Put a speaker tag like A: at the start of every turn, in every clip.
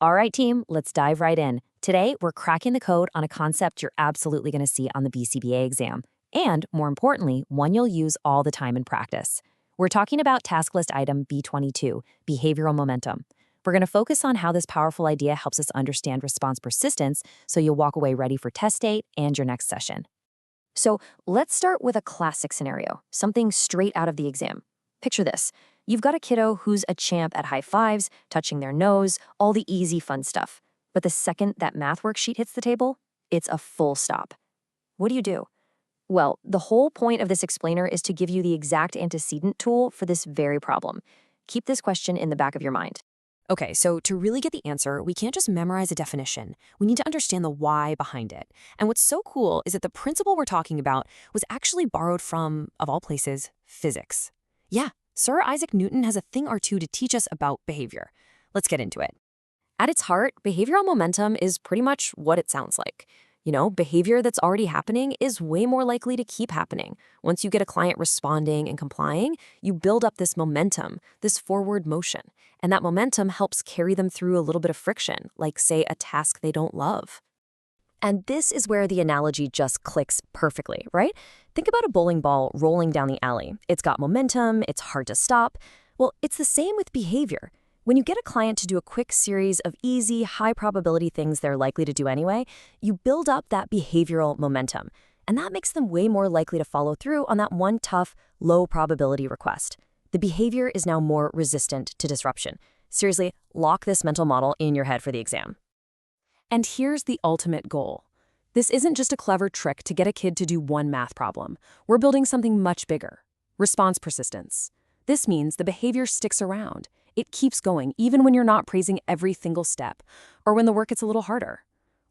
A: All right, team, let's dive right in. Today, we're cracking the code on a concept you're absolutely going to see on the BCBA exam, and more importantly, one you'll use all the time in practice. We're talking about task list item B22, behavioral momentum. We're going to focus on how this powerful idea helps us understand response persistence so you'll walk away ready for test date and your next session. So let's start with a classic scenario, something straight out of the exam. Picture this. You've got a kiddo who's a champ at high fives, touching their nose, all the easy fun stuff. But the second that math worksheet hits the table, it's a full stop. What do? Well, the whole point of this explainer is to give you the exact antecedent tool for this very problem. Keep this question in the back of your mind.
B: Okay, so to really get the answer, we can't just memorize a definition. We need to understand the why behind it. And what's so cool is that the principle we're talking about was actually borrowed from, of all places, physics. Yeah, Sir Isaac Newton has a thing or two to teach us about behavior. Let's get into it. At its heart, behavioral momentum is pretty much what it sounds like. Behavior that's already happening is way more likely to keep happening. Once you get a client responding and complying, you build up this momentum, this forward motion. And that momentum helps carry them through a little bit of friction, like, say, a task they don't love. And this is where the analogy just clicks perfectly, right? Think about a bowling ball rolling down the alley. It's got momentum, it's hard to stop. Well, it's the same with behavior. When you get a client to do a quick series of easy, high-probability things they're likely to do anyway, you build up that behavioral momentum. And that makes them way more likely to follow through on that one tough, low-probability request. The behavior is now more resistant to disruption. Seriously, lock this mental model in your head for the exam. And here's the ultimate goal. This isn't just a clever trick to get a kid to do one math problem. We're building something much bigger. Response persistence. This means the behavior sticks around. It keeps going, even when you're not praising every single step, or when the work gets a little harder.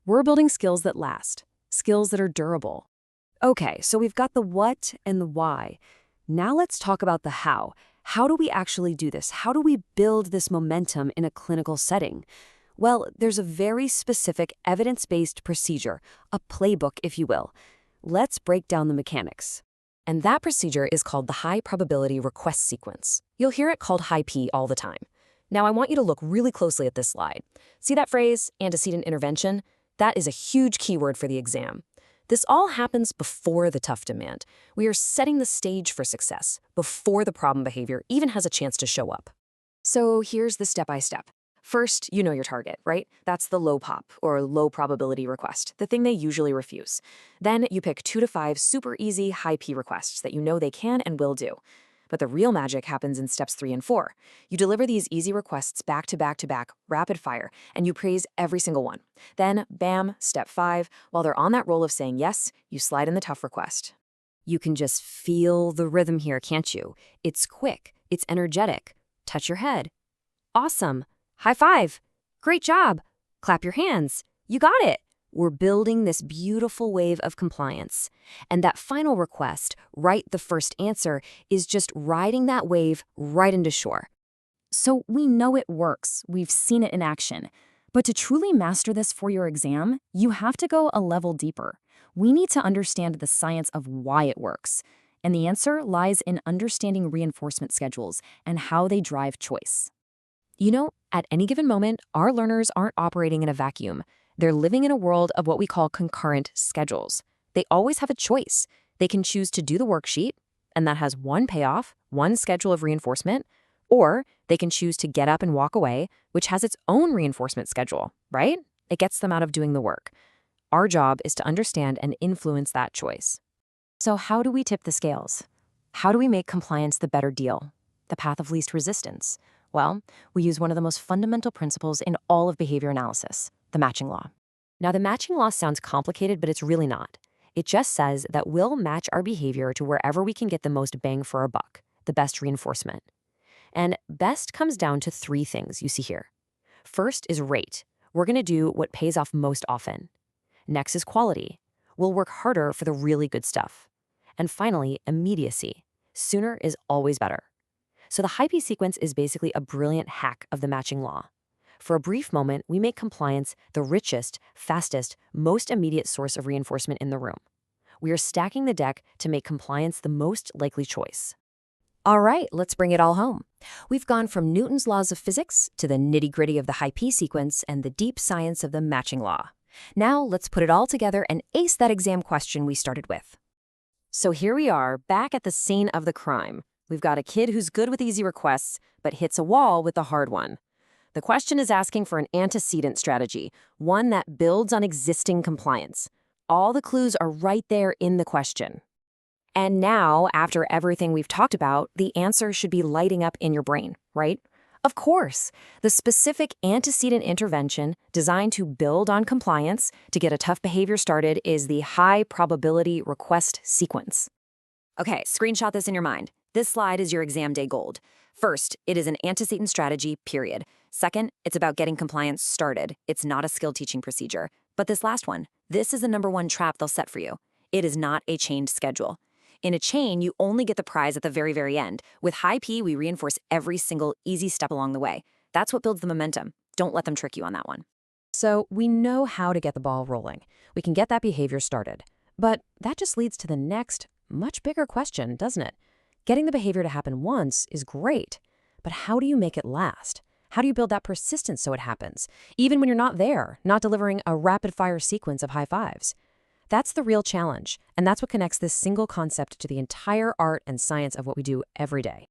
B: We're building skills that last, skills that are durable. Okay, so we've got the what and the why. Now let's talk about the how. How do we actually do this? How do we build this momentum in a clinical setting? Well, there's a very specific evidence-based procedure, a playbook, if you will. Let's break down the mechanics. And that procedure is called the high probability request sequence. You'll hear it called high P all the time. Now I want you to look really closely at this slide. See that phrase, antecedent intervention? That is a huge keyword for the exam. This all happens before the tough demand. We are setting the stage for success before the problem behavior even has a chance to show up. So here's the step-by-step. First, you know your target, right? That's the low pop or low probability request, the thing they usually refuse. Then you pick 2 to 5 super easy high P requests that you know they can and will do. But the real magic happens in steps 3 and 4. You deliver these easy requests back to back to back, rapid fire, and you praise every single one. Then, bam, step 5, while they're on that roll of saying yes, you slide in the tough request. You can just feel the rhythm here, can't you? It's quick, it's energetic. Touch your head. Awesome. High five. Great job. Clap your hands. You got it. We're building this beautiful wave of compliance. And that final request, write the first answer, is just riding that wave right into shore.
A: So we know it works. We've seen it in action. But to truly master this for your exam, you have to go a level deeper. We need to understand the science of why it works. And the answer lies in understanding reinforcement schedules and how they drive choice.
B: At any given moment, our learners aren't operating in a vacuum. They're living in a world of what we call concurrent schedules. They always have a choice. They can choose to do the worksheet, and that has one payoff, one schedule of reinforcement, or they can choose to get up and walk away, which has its own reinforcement schedule, right? It gets them out of doing the work. Our job is to understand and influence that choice.
A: So how do we tip the scales? How do we make compliance the better deal, the path of least resistance? Well, we use one of the most fundamental principles in all of behavior analysis, the matching law. Now, the matching law sounds complicated, but it's really not. It just says that we'll match our behavior to wherever we can get the most bang for our buck, the best reinforcement. And best comes down to 3 things you see here. First is rate. We're going to do what pays off most often. Next is quality. We'll work harder for the really good stuff. And finally, immediacy. Sooner is always better. So the high P sequence is basically a brilliant hack of the matching law. For a brief moment, we make compliance the richest, fastest, most immediate source of reinforcement in the room. We are stacking the deck to make compliance the most likely choice.
B: All right, let's bring it all home. We've gone from Newton's laws of physics to the nitty-gritty of the high P sequence and the deep science of the matching law. Now let's put it all together and ace that exam question we started with.
A: So here we are, back at the scene of the crime. We've got a kid who's good with easy requests, but hits a wall with the hard one. The question is asking for an antecedent strategy, one that builds on existing compliance. All the clues are right there in the question. And now, after everything we've talked about, the answer should be lighting up in your brain, right? Of course, the specific antecedent intervention designed to build on compliance to get a tough behavior started is the high probability request sequence. Okay, screenshot this in your mind. This slide is your exam day gold. First, it is an antecedent strategy, period. Second, it's about getting compliance started. It's not a skill teaching procedure. But this last one, this is the #1 trap they'll set for you. It is not a chained schedule. In a chain, you only get the prize at the very, very end. With high P, we reinforce every single easy step along the way. That's what builds the momentum. Don't let them trick you on that one.
B: So we know how to get the ball rolling. We can get that behavior started. But that just leads to the next, much bigger question, doesn't it? Getting the behavior to happen once is great, but how do you make it last? How do you build that persistence so it happens, even when you're not there, not delivering a rapid-fire sequence of high fives? That's the real challenge, and that's what connects this single concept to the entire art and science of what we do every day.